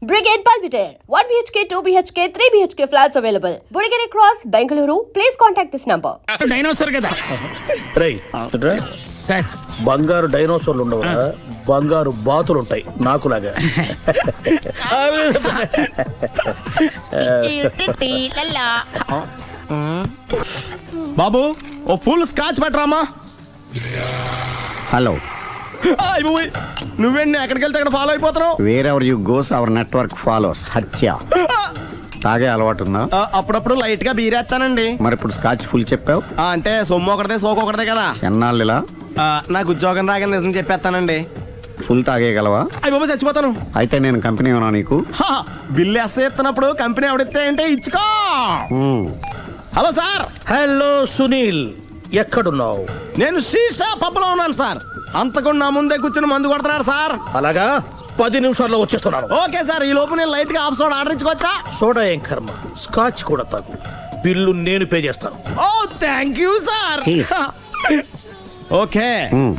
Brigade Palpitaire, 1 BHK, 2 BHK, 3 BHK flats available. Burigere Cross, Bengaluru. Please contact this number. Dinosaur కదా రై sir. బంగారు డైనోసార్లు ఉండవు బంగారు బాతులు ఉంటాయి నాకులాగా. బాబు ఓ ఫుల్ స్కాచ్ పెట్టరామా. హలో, నువ్వేంటి ఎక్కడికి వెళ్తే అక్కడ ఫాలో అయిపోతున్నావు? Wherever you goes our network follows. హత్య. తాగే అలవాటు ఉందా? అప్పుడప్పుడు లైట్ గా బీరేస్తానండి. మరి ఇప్పుడు స్కాచ్ ఫుల్ చెప్పావు. అంటే సొమ్ము ఒకటిదే సోకు ఒకటిదే కదా. ఎన్నాళ్ళు ఇలా? నాకు ఉద్యోగం రాగానే నిజం చెప్పేస్తానండి. ఫుల్ తాగేయగలవా? అయ్యి బాబు చచ్చిపోతాను. అయితే నేను కంపెనీ ఉన్నా నీకు. బిల్లు ఎస్ఐ ఎత్తినప్పుడు కంపెనీ ఎవడితే అంటే ఇచ్చుకో. Hello sir. హలో సునీల్, ఎక్కడున్నావు? నేను శీషా పబ్లో ఉన్నాను సార్. అంతకుండా నా ముందే కూర్చుని మందు కొడుతున్నాడు సార్. అలాగా, 10 నిమిషాల్లో వచ్చేస్తున్నాను. ఓకే సార్, ఈ లోపు నేను లైట్ గా హాఫ్ సోడా ఆర్డర్ ఇచ్చుకోవచ్చా? సోడా ఏం కర్మ, స్కాచ్ కూడా తాగు. బిల్లు నేను పే చేస్తాను. ఓ థ్యాంక్ యూ సార్. ఓకే,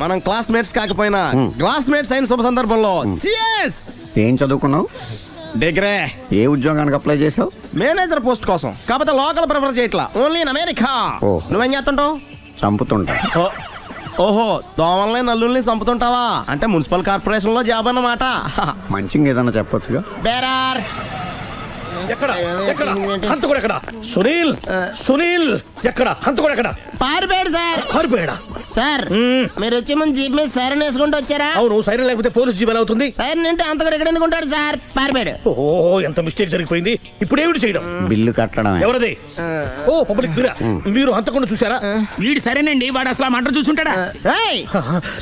మనం క్లాస్మేట్స్ కాకపోయినా క్లాస్మేట్స్ అయిన శుభ సందర్భంలో cheers. ఏం చదువుకున్నావు? డిగ్రీ. ఏ ఉద్యోగానికి అప్లై చేసావు? మేనేజర్ పోస్ట్ కోసం. కాకపోతే లోకల్ ప్రిఫర్ చేయట్లా, ఓన్లీ ఇన్ అమెరికా. ఓహో. నువ్వేం చేస్తుంటావు? చంపుతుంటా. ఓహో, దోమల్ని నల్లుల్ని చంపుతుంటావా? అంటే మున్సిపల్ కార్పొరేషన్ లో జాబ్ అన్నమాట. మంచిగా ఏదన్నా చెప్పొచ్చుగా. బేరార్. ఎక్కడ ఎక్కడ హంతకుడు ఎక్కడ? సునీల్, సునీల్ ఎక్కడ? హంతకుడు ఎక్కడ? పారిపోయాడు సార్. పారిపోయాడా? సార్ మీరు వచ్చే ముందు జీప్ మీద సైరన్ వేసుకుంటూ వచ్చారా? అవును, సైరన్ లేకపోతే పోలీస్ జీబ్ ఎలా అవుతుంది? సైరన్ అంటే అంతకుడు ఎక్కడ ఎందుకు ఉంటాడు సార్? పారిపోయాడు. ఓ, ఎంత మిస్టేక్ జరిగిపోయింది. ఇప్పుడు ఏమిటి చేయడం? బిల్లు కట్టడమే. ఎవరది? ఓ, పబ్లిక్ బిరా. మీరు హంతకుండా చూసారా? వీడు సరేనండి, వాడు అసలు ఆ మంట చూసుంటాడా? ఏయ్,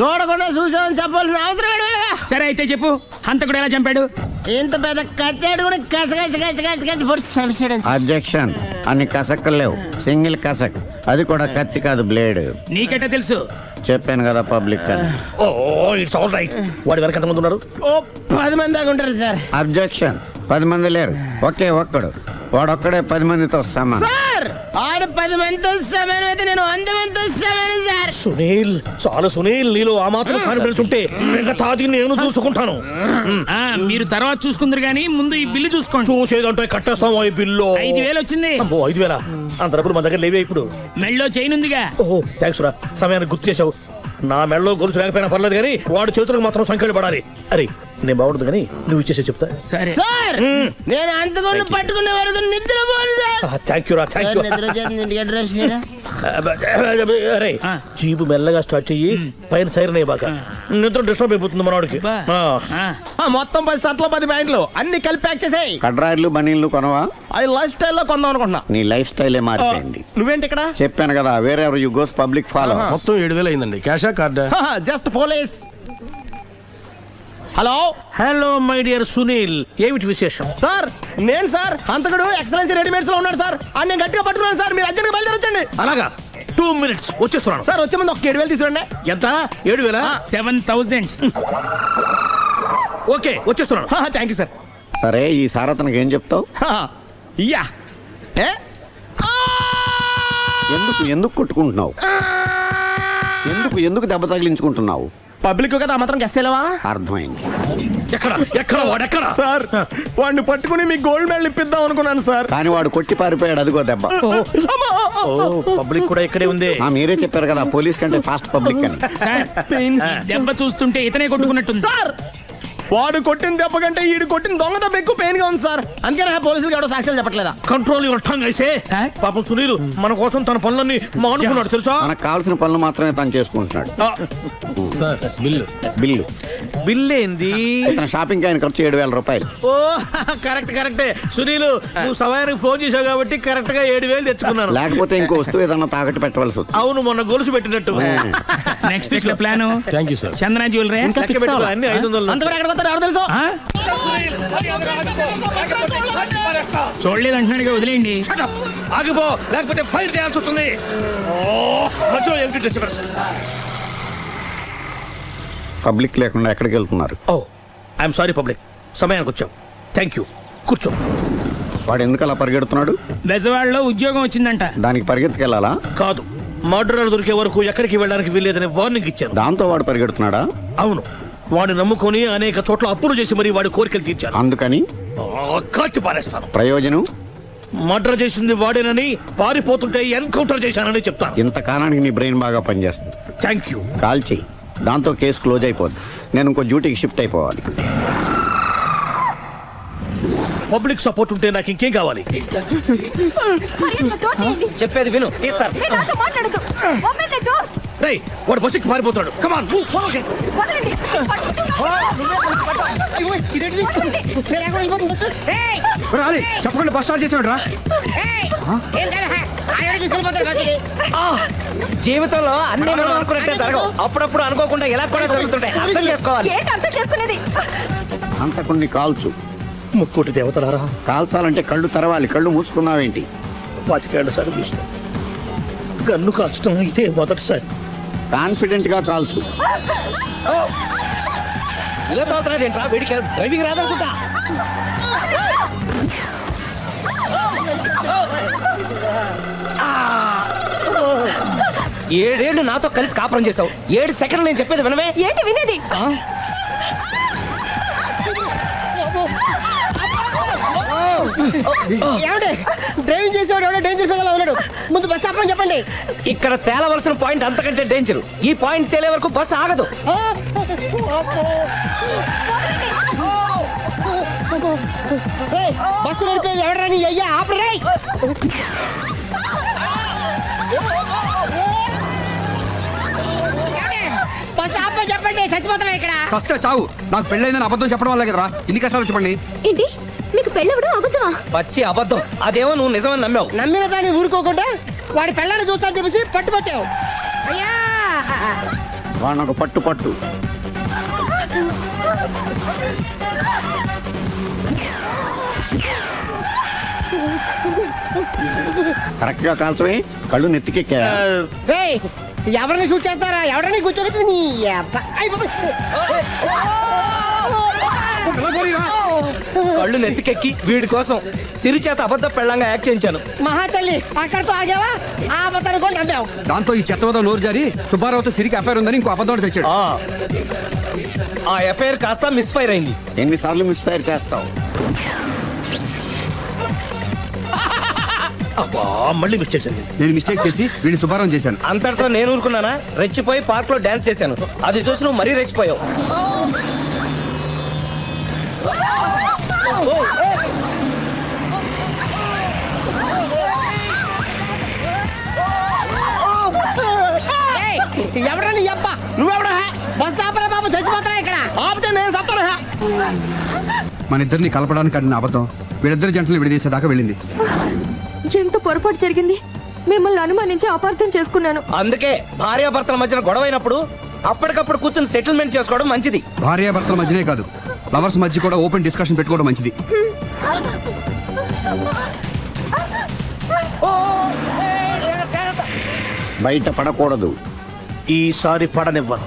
చూడకుండా చూసామని చెప్పాల్సిన అవసరం లేదు. సరే అయితే చెప్పు, హంతకుడు ఎలా చంపాడు? ఇంత పెద్ద కచ్చాడు కూడా కచ్చ పొడి సమస్య. అబ్జెక్షన్. అన్ని కసక్కులు లేవు, సింగిల్ కసక్. అది కూడా కత్తి కాదు, బ్లేడ్. నీకెట్టా తెలుసు? చెప్పాను కదా పబ్లిక్ అని. ఓ, ఇట్స్ ఆల్ రైట్. వాడి వరకు ఎంతమంది ఉన్నారు? ఓ 10 మంది దాకా ఉంటారు సార్. అబ్జెక్షన్. 10 మంది లేరు, ఒకే ఒక్కడు. వాడొక్కడే 10 మందితో సమానం. సార్ ఆడు 10 మందితో సమానం అయితే నేను 100 మందితో సమానం సార్. సునీల్, చాలా సునీల్, నీలో ఆ మాత్రం కాన్ఫిడెన్స్ ఉంటే మిగతాది నేను చూసుకుంటాను. మీరు తర్వాత చూసుకుందరు గానీ ముందు ఈ బిల్లు చూసుకోండి. చూసేదంటే కట్టేస్తాం. ఈ బిల్లు 5,000 వచ్చింది. 5,000? అంత డబ్బులు మన దగ్గర లేవే ఇప్పుడు. మెళ్ళో చైన్ ఉందిగా. ఓహో, థ్యాంక్స్ రా, సమయానికి గుర్తు చేసావు. నా మెడలో గొలుసు లేకపోయినా పర్లేదు కానీ వాడి చేతులకు మాత్రం సంఖ్యలు పడాలి. అరే, నేను బాగుండదు కానీ నువ్వు ఇచ్చేసే చెప్తా. సరే సార్ నేను అంతకుండా పట్టుకునే వరకు నిద్రపోను సార్. థ్యాంక్ యూ రా, థ్యాంక్ యూ. నిద్ర వచ్చేస్తుంది, ఇంటికి డ్రైవ్ చేయరా? అరే, జీబు మెల్లగా స్టార్ట్ చెయ్యి, పైన సైరన్ అయ్యాక నిద్ర డిస్టర్బ్ అయిపోతుంది మనవాడికి. మొత్తం 10 షర్ట్లు 10 ప్యాంట్లు అన్ని కలిపి ప్యాక్ చేసేయ్. కడ్రాయిలు బనీళ్లు కొనవా? అది లైఫ్ స్టైల్లో కొందాం అనుకుంటున్నా. నీ లైఫ్ స్టైలే మారిపోయింది. నువ్వేంటి ఇక్కడ? చెప్పాను కదా, వేరే ఎవరు యు గోస్ పబ్లిక్ ఫాలో. మొత్తం 7,000 అయిందండి. క్యాషా కార్డా? Just police. Hello hello my dear Sunil, ఏమిటి విశేషం? సార్ నేను సార్ హంతకుడు ఎక్సలెన్సీ రెడీమేడ్స్ లో ఉన్నాడు సార్. అని నేను గట్టిగా పట్టుకున్నాను సార్. మీరు అర్జెంట్గా బయలుదేరొచ్చండి. అలాగా, 2 minutes వచ్చేస్తున్నాను. సార్ వచ్చే ముందు ఒక 7,000 తీసుకురండి. ఎంత? 7,000? 7,000. ఓకే, వచ్చేస్తున్నాను. Thank you sir. సరే, ఈ సారతనకి ఏం చెప్తావు? ఇయ్యా ఎందుకు ఎందుకు కొట్టుకుంటున్నావు? ఎందుకు దెబ్బ తగిలించుకుంటున్నావు? పబ్లిక్ కదా మాత్రం గెస్సేలేవా? అర్థమైంది. ఎక్కడ ఎక్కడ వాడెక్కడ? సార్ వాడిని పట్టుకుని మీ గోల్డ్ మెడల్ ఇప్పిద్దాం అనుకున్నాను సార్. కానీ వాడు కొట్టి పారిపోయాడు, అదిగో దెబ్బ. పబ్లిక్ కూడా ఇక్కడే ఉంది. మీరే చెప్పారు కదా పోలీస్ కంటే ఫాస్ట్ పబ్లిక్ అని. సార్, దెబ్బ చూస్తుంటే ఇతనే కొట్టుకున్నట్టుంది. సార్ వాడు కొట్టిన దెబ్బ కంటే ఈడు కొట్టిన దొంగ దెబ్బ ఎక్కువ పెయిన్ గా ఉంది సార్. అందుకే పోలీసులు ఎవడో సాక్ష్యాలు చెప్పట్లేదా? కంట్రోల్ యువర్ టంగ్ అయితే. పాపం సునీల్ మన కోసం తన పనులన్నీ మానుకున్నాడు తెలుసా? మనకు కావాల్సిన పనులు మాత్రమే తను చేసుకుంటున్నాడు. Sir bill. బిల్ ఏంది? ఇతను షాపింగ్ ఆయన ఖర్చు 7,000 రూపాయలు. ఓ కరెక్టే. సునీల్, నువ్వు సమయానికి ఫోన్ చేసావు కాబట్టి కరెక్ట్ గా 7,000 తెచ్చుకున్నాను. లేకపోతే ఇంకో వస్తువు ఏదన్నా తాకట్టు పెట్టవలసి వస్తుంది. అవును, మొన్న గొలుసు పెట్టినట్టు. Next week plan thank you sir. Chandana jewellery. అన్ని 500. అంతవరకు ఎక్కడ వస్తాడు ఎవరు తెలుసు? చూడలేదు అంటున్నాడుగా, వదిలేయండి. ఆగిపో, లేకపోతే ఫైర్ చేయాల్సి వస్తుంది. పబ్లిక్ లేకుండా ఎక్కడికి వెళ్తున్నారు? ఓ ఐఎమ్ సారీ పబ్లిక్, సమయానికి వచ్చాం. థ్యాంక్ యూ, కూర్చో. వాడు ఎందుకు అలా పరిగెడుతున్నాడు? బెజవాడలో ఉద్యోగం వచ్చిందంట. దానికి పరిగెత్తుకెళ్ళాలా? కాదు, మర్డరర్ దొరికే వరకు ఎక్కడికి వెళ్ళడానికి వీల్లేదని వార్నింగ్ ఇచ్చాను. దాంతో వాడు పరిగెడుతున్నాడా? అవును, వాడిని నమ్ముకొని అనేక చోట్ల అప్పులు చేసి మరి వాడి కోరికలు తీర్చాను. అందుకని కాల్చి పారేస్తాను. ప్రయోజనం? మర్డర్ చేసింది వాడేనని పారిపోతుంటే ఎన్కౌంటర్ చేశానని చెప్తాను. ఇంతకాలానికి నీ బ్రెయిన్ బాగా పనిచేస్తుంది. Thank you. కాల్ చెయ్యి, దాంతో కేసు క్లోజ్ అయిపోద్ది. నేను ఇంకో డ్యూటీకి షిఫ్ట్ అయిపోవాలి. పబ్లిక్ సపోర్ట్ ఉంటే నాకు ఇంకేం కావాలి? చెప్పేది విను, తీస్తారు. రేయ్, వాడు బస్సుకి పారిపోతాడు. కమాన్ చెప్పకుండా బస్ స్టార్ట్ చేసాడు రా. జీవితంలో అన్ని మనం అనుకున్నట్టే జరగవు. అప్పుడప్పుడు అనుకోకుండా ఎలా కూడా జరుగుతుంటాయి. అర్థం చేసుకోవాలి. అంతకుని కాల్చు. ముక్కోటి దేవతలారా, కాల్చాలంటే కళ్ళు తెరవాలి. కళ్ళు మూసుకున్నావేంటి? 25 సార్లు చూసిన గన్ను కాల్చడం ఇదే మొదటిసారి. కాన్ఫిడెంట్ గా కాల్చు. ఇలా తోతున్నాడు ఏంట్రా? వీడికి డ్రైవింగ్ రాదనుకుంటా. ఏడేళ్ళు నాతో కలిసి కాపురం చేసావు. 7 సెకండ్లు నేను చెప్పేది వినవే. ఏంటి వినేది? డ్రైవింగ్ చేసేవాడు ఎవడో డేంజర్ ఫీల్ ఉన్నాడు. ముందు బస్ ఆపమని చెప్పండి. ఇక్కడ తేలవలసిన పాయింట్ అంతకంటే డేంజర్. ఈ పాయింట్ తేలే వరకు బస్సు ఆగదు. బస్సు నడిపేది ఎవడరాని అయ్యా ఆపరే. బస్ ఆపమని చెప్పండి. చచ్చిపోతున్నా ఇక్కడ. వస్తే చావు. నాకు పెళ్ళైందని అబద్ధం చెప్పడం వల్ల కదరా ఇన్ని కష్టాలు చెప్పండి. ఏంటి మీకు పెళ్ళవడం అబద్ధమా? పచ్చి అబద్ధం. అదేమో నువ్వు నిజమని నమ్మావు. నమ్మిన దాన్ని ఊరుకోకుండా వాడి పెళ్ళాన్ని చూస్తాను తెలిసి పట్టుబట్టావు. అయ్యా వాడినొక పట్టు పట్టు. కరెక్ట్ గా కాల్చవే. కళ్ళు నెత్తికెక్కా. రేయ్, ఎవరిని షూట్ చేస్తారా? ఎవరిని కూర్చోవచ్చు నీ అబ్బా. అయ్ బాబోయ్. కళ్ళు నెత్తికెక్కి వీడి కోసం సిరి చేత అబద్ధ పెళ్ళంగా యాక్ట్ చేయించాను. మహాతల్లి అక్కడితో ఆగావా? ఆ అబద్ధాన్ని కూడా నమ్మావు. దాంతో ఈ చెత్తవద నోరు జారి సుబ్బారావుతో సిరికి అఫైర్ ఉందని ఇంకో అబద్ధం తెచ్చాడు. ఆ ఎఫ్ఐఆర్ కాస్త మిస్ ఫైర్ అయింది. ఎన్నిసార్లు మిస్ఫైర్ చేస్తావు? అబ్బా, మళ్ళీ మిస్టేక్ జరిగింది. నేను మిస్టేక్ చేసి వీడిని శుభారం చేశాను. అంతటితో నేను ఊరుకున్నానా? రెచ్చిపోయి పార్క్ లో డాన్స్ చేశాను. అది చూసి నువ్వు మరీ రెచ్చిపోయావు. ఎవరని అబ్బా? నువ్వెవడా? బస్ ఆపరా బాబు, చచ్చిపోతున్నా ఇక్కడ. ఆపితే నేను సత్తున్నా. మన ఇద్దరిని కలపడానికి ఆడిన అబద్ధం వీళ్ళిద్దరి జంటలు విడదీసేదాకా వెళ్ళింది. ఎంత పొరపాటు జరిగింది. మిమ్మల్ని అనుమానించి అపార్థం చేసుకున్నాను. అందుకే భార్యాభర్తల మధ్యన గొడవ అయినప్పుడు అప్పటికప్పుడు కూర్చొని సెటిల్మెంట్ చేసుకోవడం మంచిది. భార్యాభర్తల మధ్యనే కాదు, లవర్స్ మధ్య కూడా ఓపెన్ డిస్కషన్ పెట్టుకోవడం మంచిది. బయట పడకూడదు. ఈసారి పడనివ్వను.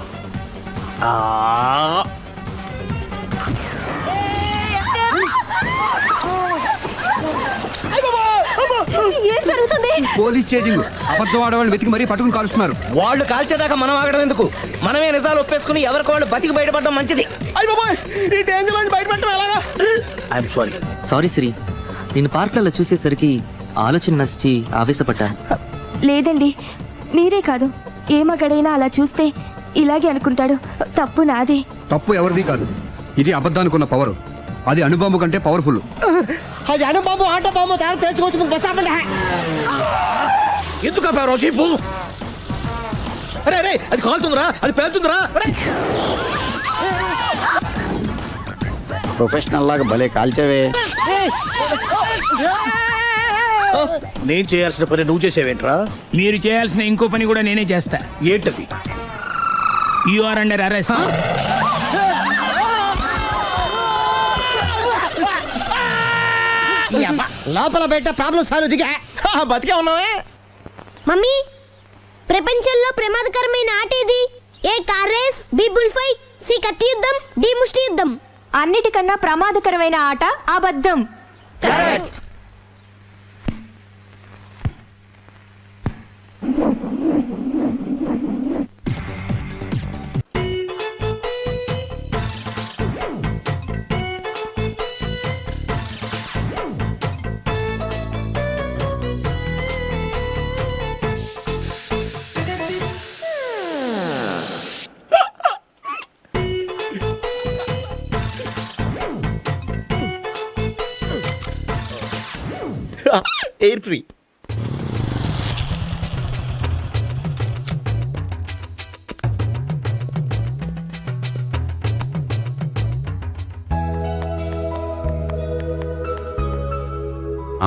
ఏం జరుగుతుంది? Police chasing. అబద్ధం ఆడవాళ్ళు వెతికి మరీ పట్టుకుని కాలుస్తున్నారు. వాళ్ళు కాల్చేదాకా మనం ఆగడం ఎందుకు? మనమే నిజాలు ఒప్పేసుకుని ఎవరికి వాళ్ళు బతికి బయటపడడం మంచిది. అయ్య బాబోయ్, ఈ డేంజర్ నుంచి బయటపడటం ఎలాగా? I'm sorry. సారీ శ్రీ, నేను పార్కులలో చూసేసరికి ఆలోచన నచ్చి ఆవేశపడ్డాను. లేదండి, మీరే కాదు, ఏ మగాడైనా అలా చూస్తే ఇలాగే అనుకుంటాడు. తప్పు నాదే. తప్పు ఎవరిది కాదు. ఇది అబద్ధానికి పవర్. అది అణుబాంబు కంటే పవర్ఫుల్. అది అణుబాంబు ఆటో బాంబు తయారు తెలుసుకోవచ్చు. ముందు బస్ ఆపండి. ఎందుకు ఆపారో చెప్పు. అరే అరే, అది కాలుతుందిరా, అది పేలుతుందిరా. ప్రొఫెషనల్ లాగా భలే కాల్చవే. నేను చేయాల్సిన పని నువ్వు చేసేవేంట్రా? మీరు చేయాల్సిన ఇంకో పని కూడా నేనే చేస్తా. ఏంటది? You are under arrest. లోపల బయట ప్రాబ్లమ్ సాల్వ్ దిగా బతికే ఉన్నావే. మమ్మీ, ప్రపంచంలో ప్రమాదకరమైన ఆట ఇది. A car race, B bull fight, C కత్తి యుద్ధం, డి ముష్టి యుద్ధం. అన్నిటికన్నా ప్రమాదకరమైన ఆట అబద్ధం. Air free.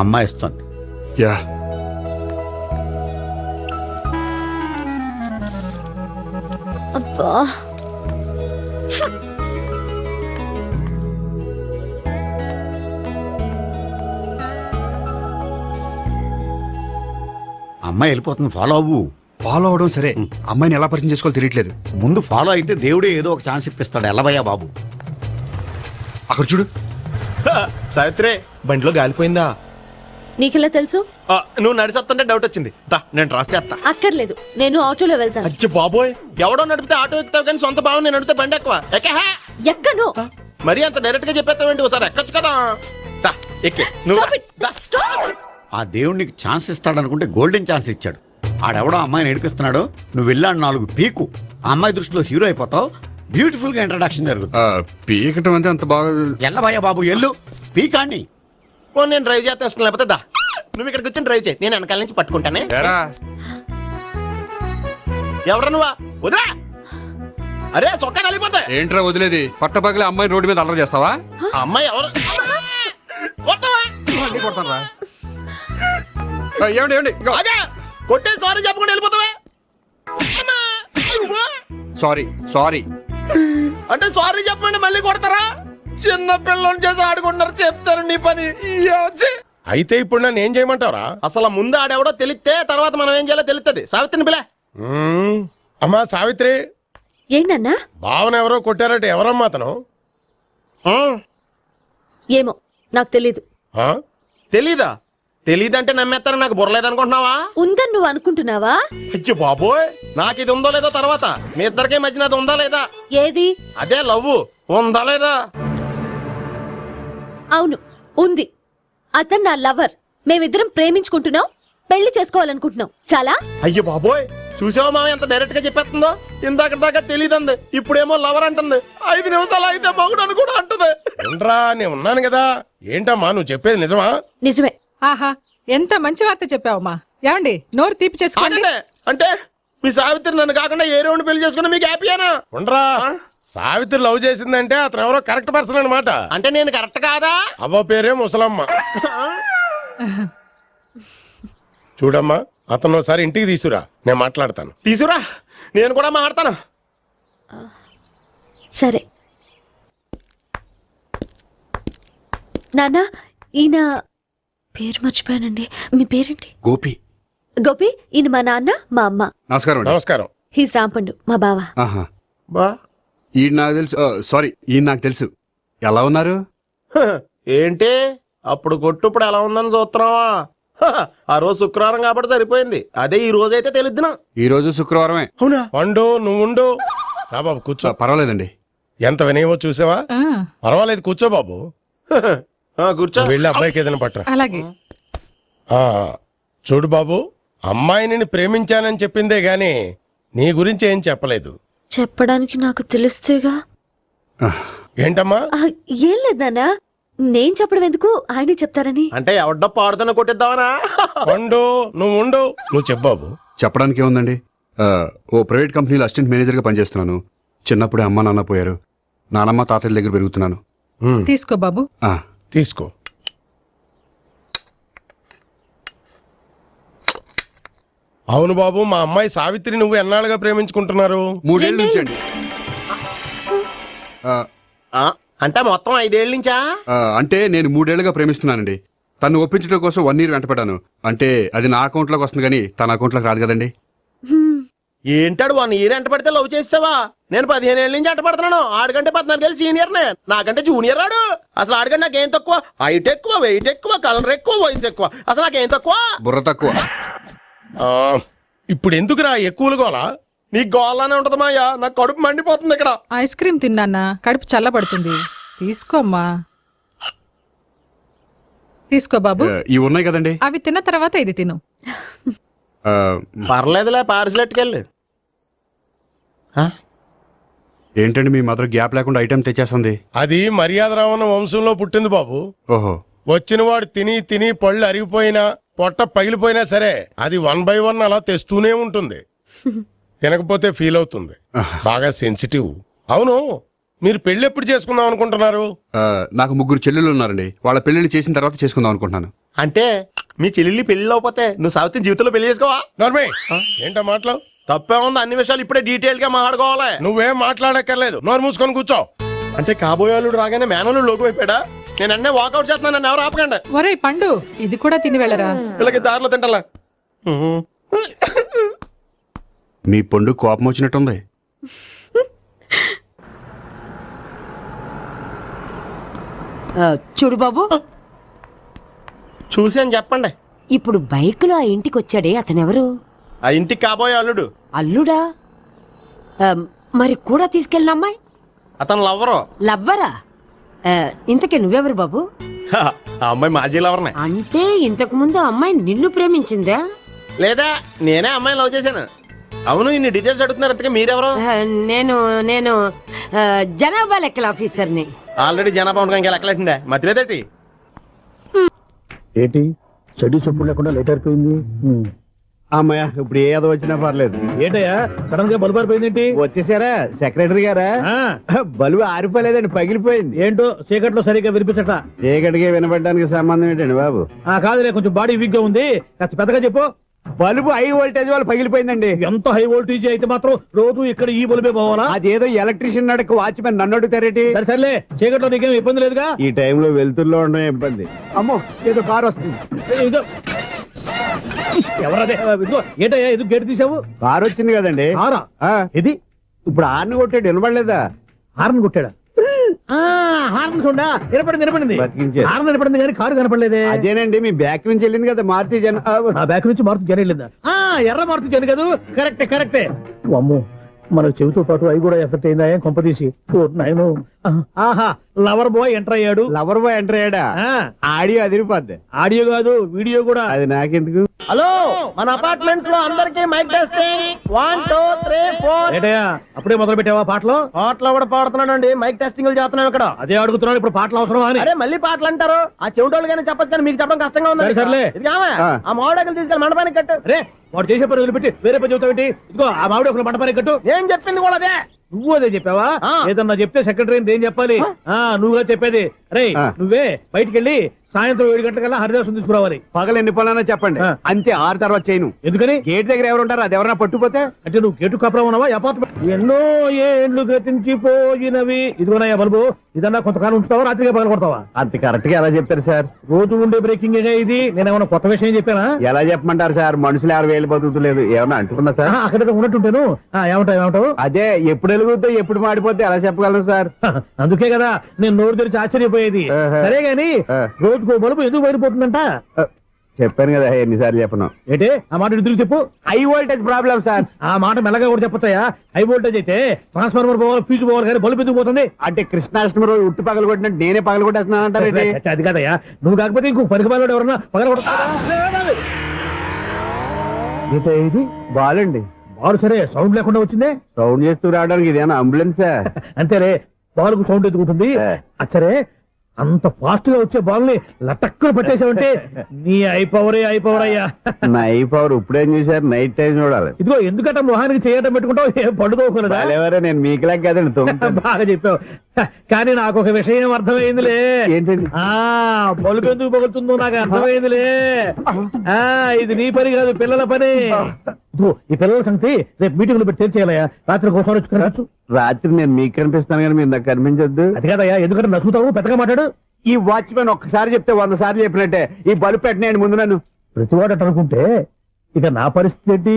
అమ్మాయి ఇస్తుంది. యా అబ్బా అమ్మాయి వెళ్ళిపోతుంది, ఫాలో అవ్వు. ఫాలో అవడం సరే, అమ్మాయిని ఎలా పరిచయం చేసుకోవాలో తెలియట్లేదు. ముందు ఫాలో అయితే దేవుడే ఏదో ఒక ఛాన్స్ ఇప్పిస్తాడు. ఎల్లవయ్యా బాబు. అక్కడ చూడు. సావిత్రి బండిలో గాలిపోయిందా? నీకెలా తెలుసు? నువ్వు నడిచేస్తుంటే డౌట్ వచ్చింది. నేను ట్రాస్ చేస్తా. అక్కర్లేదు, నేను ఆటోలో వెళ్తాను. అచ్చి బాబోయ్, ఎవడో నడిపితే ఆటో ఎక్కుతావు కానీ సొంత భావం నేను నడిపితే బండి ఎక్కువ ఎక్కను. మరి అంత డైరెక్ట్ గా చెప్పేస్తావేంటి? ఒకసారి ఎక్కొచ్చు కదా. ఎక్కే నువ్వు దా. ఆ దేవుడికి ఛాన్స్ ఇస్తాడనుకుంటే గోల్డెన్ ఛాన్స్ ఇచ్చాడు. ఆడెవడో అమ్మాయిని ఏడిపిస్తున్నాడు, నువ్వు వెళ్ళాడు 4 పీకు. ఆ అమ్మాయి దృష్టిలో హీరో అయిపోతావు. బ్యూటిఫుల్ గా ఇంట్రడక్షన్ జరుగుతుంది. పీకటం అంటే అంత బాగా. ఎల్లవయ్యా బాబు, ఎల్లు పీకాన్ని. నేను డ్రైవ్ చేస్తాను, లేకపోతే దా నువ్వు ఇక్కడికి వచ్చి డ్రైవ్ చేయి, నేను వెనకాల నుంచి పట్టుకుంటానే. ఎవరు నువ్వా? వదిలా. అరే చొక్కా కలిపోతా. ఏంట్రా వదిలేది? పట్టపగలే అమ్మాయి రోడ్డు మీద అల్లరి చేస్తావా? అమ్మాయి ఎవరు? కొడతారా? ఏమండి ఏమండి, అదే కొట్టే సారీ చెప్పకుండా వెళ్ళిపోతావా? సారీ సారీ అంటే సారీ చెప్పండి మళ్ళీ కొడతారా? చిన్న పిల్లలు చేసి ఆడుకుంటారు, చెప్తారు నీ పని. అయితే ఇప్పుడు నన్ను ఏం చేయమంటారా? అసలు ముందు ఆడెవడో తెలిస్తే తర్వాత మనం ఏం చేయాలో తెలుస్తుంది. సావిత్రిని పిల్ల. అమ్మా సావిత్రి. ఏంటన్నా? భావన ఎవరో కొట్టారట. ఎవరమ్మా అతను? ఏమో నాకు తెలీదు. తెలీదా? తెలీదంటే నమ్మేస్తారని నాకు బుర్రలేదనుకుంటున్నావా? ఉందని నువ్వు అనుకుంటున్నావా? అయ్యో బాబోయ్, నాకు ఇది ఉందో లేదో తర్వాత. మీ ఇద్దరికే మధ్యన అది ఉందా లేదా? ఏది? అదే లవ్ ఉందా లేదా? అవును ఉంది. అతను నా లవర్. మేమిద్దరం ప్రేమించుకుంటున్నాం, పెళ్లి చేసుకోవాలనుకుంటున్నాం. చాలా. అయ్యో బాబోయ్, చూసావా మామ ఎంత డైరెక్ట్ గా చెప్పేస్తుందో? ఇందాక దాకా తెలియదండి, ఇప్పుడేమో లవర్ అంటుంది. 5 నిమిషాలు అయితే మగుడు అని కూడా అంటుంది. ఉండరా, నేను ఉన్నాను కదా. ఏంటమ్మా నువ్వు చెప్పేది నిజమా? నిజమే. ఆహా, ఎంత మంచి వార్త చెప్పావమ్మా. ఏమండి, నోరు తీపి చేసుకోండి. అంటే మీ సావిత్రి నన్ను కాకుండా ఏ రౌండ్ పెళ్లి చేసుకున్నా మీకు హ్యాపీయేనా? ఉండరా, సావిత్రి లవ్ చేసిందంటే అతను ఎవరో కరెక్ట్ పర్సన్ అనమాట. అంటే నేను కరెక్ట్ కాదా? అవ్వ పేరే ముసలమ్మ. చూడమ్మా, అతను ఒకసారి ఇంటికి తీసుకురా, నేను మాట్లాడతాను. తీసుకురా, నేను కూడా మాట్లాడతాను. సరే నాన్న, ఈయన పేరు మర్చిపోయానండి. మీ పేరేంటి? గోపి. గోపి. ఈయన మా నాన్న, మా అమ్మ. నమస్కారం. నమస్కారం. హీస్ రాంపండు, మా బావ. బా ఈయన నాకు తెలుసు. సారీ, ఈయన నాకు తెలుసు. ఎలా ఉన్నారు? ఏంటి అప్పుడు కొట్టుప్పుడు ఎలా ఉందని చూస్తున్నావా? ఆ రోజు శుక్రవారం కాబట్టి సరిపోయింది. అదే ఈ రోజు అయితే తెలిద్దునా. ఈ రోజు శుక్రవారమే. అవునా? వండు, నువ్వు ఉండు. రా బాబు కూర్చో. పర్వాలేదండి. ఎంత వినయమో చూసావా? పర్వాలేదు, కూర్చో బాబు. కూర్చో. వెళ్ళి అబ్బాయికి ఏదైనా పట్టరా. అలాగే. చూడు బాబు, అమ్మాయిని ప్రేమించానని చెప్పిందే గాని నీ గురించి ఏం చెప్పలేదు. చెప్పడానికి నాకు తెలిస్తేగా. ఏంటమ్మా? ఏం లేదు నాన్న, నేను చెప్పడం ఎందుకు, ఆయనే చెప్తారని. అంటే ఎవడ్డో పాడుతున్న కొట్టిద్దామనా? వండు, నువ్వు ఉండు. నువ్వు చెప్పు బాబు. చెప్పడానికి ఏముందండి, ఓ ప్రైవేట్ కంపెనీలో అసిస్టెంట్ మేనేజర్ గా పనిచేస్తున్నాను. చిన్నప్పుడే అమ్మ నాన్న పోయారు. నానమ్మ తాతయ్య దగ్గర పెరుగుతున్నాను. తీసుకో బాబు. తీసుకో. అవును బాబు, మా అమ్మాయి సావిత్రి నువ్వు ఎన్నాళ్ళుగా ప్రేమించుకుంటున్నారు? 3 ఏళ్ళ నుంచి అండి. అంటే మొత్తం 5 ఏళ్ళ నుంచా? అంటే నేను 3 ఏళ్లుగా ప్రేమిస్తున్నానండి. తను ఒప్పించడం కోసం 1 year వెంటపడ్డాను. అంటే అది నా అకౌంట్ లోకి వస్తుంది కానీ తన అకౌంట్ లోకి రాదు కదండి. ఏంటాడు 1 year ఎంట పడితే లవ్ చేసావా? నేను 15 ఏళ్ళ నుంచి ఎంట పడుతున్నాను. ఆడికంటే 14 ఏళ్ళు సీనియర్ నే, నాకంటే జూనియర్ రాడు. అసలు ఆడికంటే నాకేం తక్కువ? హైట్ ఎక్కువ, వెయిట్ ఎక్కువ, కలర్ ఎక్కువ, వయసు ఎక్కువ. అసలు నాకేం తక్కువ? బుర్ర తక్కువ. ఇప్పుడు ఎందుకురా ఎక్కువలు గోలా? నీకు గోలానే ఉంటది మాయా, నాకు కడుపు మండిపోతుంది ఇక్కడ. ఐస్ క్రీమ్ తిన్నానా, కడుపు చల్లబడుతుంది. తీసుకోమ్మా. తీసుకో బాబు. ఇవి ఉన్నాయి కదండి, అవి తిన్న తర్వాత ఇది తిను. పర్లేదులే, పార్సిల్ ఎట్టుకెళ్ళి. ఏంటండి మీ మదర్ గ్యాప్ లేకుండా ఐటెం తెచ్చేస్తుంది? అది మర్యాద రావణ వంశంలో పుట్టింది బాబు. ఓహో, వచ్చిన వాడు తిని తిని పళ్ళు అరిగిపోయినా పొట్ట పగిలిపోయినా సరే అది 1 by 1 అలా తెస్తూనే ఉంటుంది. తినకపోతే ఫీల్ అవుతుంది. బాగా సెన్సిటివ్. అవును, మీరు పెళ్లి ఎప్పుడు చేసుకుందాం అనుకుంటున్నారు? నాకు 3 చెల్లెళ్ళు ఉన్నారండి. వాళ్ళ పెళ్లిళ్ళు చేసిన తర్వాత చేసుకుందాం అనుకుంటున్నాను. అంటే మీ చెల్లెల్ని పెళ్లి లేకపోతే నువ్వు సావిత్రి జీవితంలో పెళ్లి చేసుకోవా? నర్మే ఏంటో మాటలు తప్పే ఉంది. అన్ని విషయాలు ఇప్పుడే డీటెయిల్ గా మాట్లాడుకోవాలి. నువ్వేం మాట్లాడక్కర్లేదు, నోరు మూసుకొని కూర్చో. అంటే కాబోయేవాళ్ళు రాగానే మేనలు లోకి అయిపోయాడా? నేను అన్నీ వాకౌట్ చేస్తున్నాను, నన్ను ఎవరు ఆపకండి. ఒరే పండు ఇది కూడా తిని వెళ్ళరా. వీళ్ళకి దారిలో తింటలా. మీ పండు కోపం వచ్చినట్టుంది. చూడు బాబు, చూసి అని చెప్పండి. ఇప్పుడు బైక్ లో ఆ ఇంటికి వచ్చాడే అతనెవరు? ఆ ఇంటికి కాబోయే అల్లుడు. అల్లుడా? మరి కూడా తీసుకెళ్ళిన అమ్మాయి అతను లవ్వరు. లవ్వరా? ఇంతకే నువ్వెవరు బాబు? ఆ అమ్మాయి మాజీ లవర్నే. అంటే ఇంతకు ముందు అమ్మాయి నిన్ను ప్రేమించిందా? లేదా నేనే అమ్మాయిని లవ్ చేశాను. అవును, ఇన్ని డీటెయిల్స్ అడుగుతున్నారు. అంతకే మీరెవరు? నేను జనాభా లెక్కల ఆఫీసర్ని. ఆల్రెడీ జనాభా ఉండడానికి లెక్కలేటండే మధ్యలేదేటి? ఏంటి చెడు చెప్పుడు లేకుండా లేట్ అయిపోయింది. అమ్మయ్య, ఇప్పుడు ఏ ఏదో వచ్చినా పర్లేదు. ఏంటయ్యా సడన్ గా బల్బు అయిపోయిందేంటి? వచ్చేసారా సెక్రటరీ గారా? బలువు ఆరిపోలేదండి, పగిలిపోయింది. ఏంటో చీకట్లో సరిగ్గా వినిపించట. చీకటికి వినపడడానికి సంబంధం ఏంటండి బాబు? కాదులే, కొంచెం బాడీ వీక్ గా ఉంది, కాస్త పెద్దగా చెప్పు. బలుబు హై వోల్టేజ్ వాళ్ళు పగిలిపోయిందండి. ఎంత హై వోల్టేజ్ అయితే మాత్రం రోజు ఇక్కడ ఈ బల్బే పోవాలా? అదేదో ఎలక్ట్రీషియన్ నడక వాచ్మెన్ నన్ను అడుగుతారేటి? సరే చీకట్లో నీకేం ఇబ్బంది లేదుగా? ఈ టైంలో వెళ్తుల్లో ఉండడం ఇబ్బంది. అమ్మో, ఏదో కారు వస్తుంది. ఇదిగో. ఎవరదే? ఇదిగో ఏంటయ్యా ఎందుకు గేటు తీసావు? కారు వచ్చింది కదండి. కారా? ఇది ఇప్పుడు హార్న్ కొట్టాడు, వినపడలేదా? హార్న్ కొట్టాడా? హార్న్ చూడా వినపడింది. బతికించారు. హార్న్ వినపడింది కానీ కారు కనపడలేదే. అదేనండి, మీ బ్యాక్ నుంచి వెళ్ళింది కదా మారుతి జన. ఆ బ్యాక్ నుంచి మారుతి జన వెళ్ళిందా? ఎర్ర మారుతి జన కదా. కరెక్టే. అమ్మో, మన చెవితో పాటు అవి కూడా ఎఫెక్ట్ అయిందా కొంపదీసి? ఆహా, లవర్ బాయ్ ఎంటర్ అయ్యాడు. లవర్ బాయ్ ఎంటర్ అయ్యాడా? ఆడియో అదిరిపోద్ది. ఆడియో కాదు, వీడియో కూడా. అది నాకెందుకు? హలో, మన అపార్ట్మెంట్స్ లో అందరికి మైక్ టెస్టింగ్. 1 2 3 4. ఏంటయ్యా అప్పుడే మొదలు పెట్టావా పాటలు? పాటలు కూడా పాడుతున్నాడు అండి. మైక్ టెస్టింగ్ చేస్తున్నాం ఇక్కడ. అదే అడుగుతున్నాడు, ఇప్పుడు పాటలు అవసరమా అని. అరే మళ్ళీ పాటలు అంటారు. ఆ చెవిటోళ్ళు కానీ చెప్పచ్చు కానీ మీకు చెప్పడం కష్టంగా ఉంది. సర్లే. ఆ మామిడాకులు తీసుకెళ్ళి మండపానికి కట్టు. రే, వాడు చేసే పని వదిలిపెట్టి వేరే పని చెబుతావు ఏంటి? ఇదిగో ఆ మామిడి ఒక మంటపానికి కట్టు. ఏం చెప్పింది కూడా అదే. నువ్వు అదే చెప్పావా? ఏదన్నా చెప్తే సెక్రటరీ ఏం చెప్పాలి? నువ్వుగా చెప్పేది. రే, నువ్వే బయటికి వెళ్ళి సాయంత్రం 7 గంటలకల్లా హరిదాసు తీసుకురావాలి. పగలు ఎన్ని పనులన్నా చెప్పండి, అంతే. 6 తర్వాత చేయను. ఎందుకని? గేట్ దగ్గర ఎవరు ఉంటారు? అది ఎవరన్నా పట్టుపోతే? అంటే నువ్వు గేటు కాపురం ఉన్నావా? అపార్ట్మెంట్ ఎన్నో ఏండ్లు గతించిపోయినవి. ఇదిగోనయ్యా బల్బు, ఇదన్నా కొంతకాలం ఉంచుతావా, రాత్రిగా పగల కొడతావా? అంత కరెక్ట్ గా ఎలా చెప్తారు సార్? రోజు ఉండే బ్రేకింగ్ ఇది. నేనేమన్నా కొత్త విషయం చెప్పానా? ఎలా చెప్పమంటారు సార్? మనుషులు 60,000 బతుకుతలేదు. ఏమన్నా అంటున్నా సార్? అక్కడ ఉన్నట్టుంటాను. ఏమంటావు? అదే ఎప్పుడు వెలుగుతో ఎప్పుడు మాడిపోతే ఎలా చెప్పగలను సార్? అందుకే కదా నేను నోరు తెరిచి ఆశ్చర్యపోయేది. సరే గాని రోజుకో బల్బు ఎందుకు బయటపోతుందంట? చెప్పాను కదా ఎన్నిసార్లు చెప్పను. ఏంటే ఆ మాట ఎదురు చెప్పు. High voltage problem sir. ఆ మాట మెల్లగా కూడా చెప్పొచ్చాయా? హై వోల్టేజ్ అయితే ట్రాన్స్ఫార్మర్ పోవాలి, ఫ్యూజ్ పోవాలి, కానీ బల్బు ఎందుకు పోతుంది? అంటే కృష్ణాష్టమి రోజు ఉట్టు పగలు కొట్టినట్టు నేనే పగలు కొట్టేస్తున్నానంటారు. అది కాదయ్యా, నువ్వు కాకపోతే ఇంకో పనికి బాలు ఎవరన్నా పగల కొడతారా? ఇది బాలండి. బాలు సరే, సౌండ్ లేకుండా వచ్చిందే. సౌండ్ చేస్తూ రావడానికి ఇదేనా అంబులెన్సా? అంతేలే, బాలుకు సౌండ్ ఎదుగుతుంది. సరే, అంత ఫాస్ట్ గా వచ్చే బాల్ని లటక్కులు పట్టేసావంటే నీ ఐపవర్ అయ్యా. నా ఐపవర్ ఇప్పుడేం చూసారు? నైట్ టైం చూడాలి. ఇదిగో ఎందుకంటే మొహానికి చేయటం పెట్టుకుంటావు, ఏం పండుకోకూడదా? నేను మీకులాగా కదండి. బాగా చెప్పావు. కానీ నాకు ఒక విషయం అర్థమైందిలే. ఏంటండి? బల్బు ఎందుకు పగులుతుందో నాకు అర్థమైందిలే. ఇది నీ పని కాదు, పిల్లల పని. ఈ పిల్లల సంగతి రేపు మీటింగ్ లో పెట్టి తెలిసేయాలయ్యా. రాత్రి కోసం వచ్చుకోవచ్చు. రాత్రి నేను మీకు కనిపిస్తాను కానీ మీరు నాకు కనిపించొద్దు. అది కాదయ్యా, ఎందుకంటే నసుగుతావు, పెద్దగా మాట్లాడు. ఈ వాచ్మెన్ ఒక్కసారి చెప్తే 100 సార్లు చెప్పినట్టే. ఈ బల్బు పెట్టినాయండి ముందు నన్ను. ప్రతివాడు అనుకుంటే ఇక నా పరిస్థితి ఏంటి?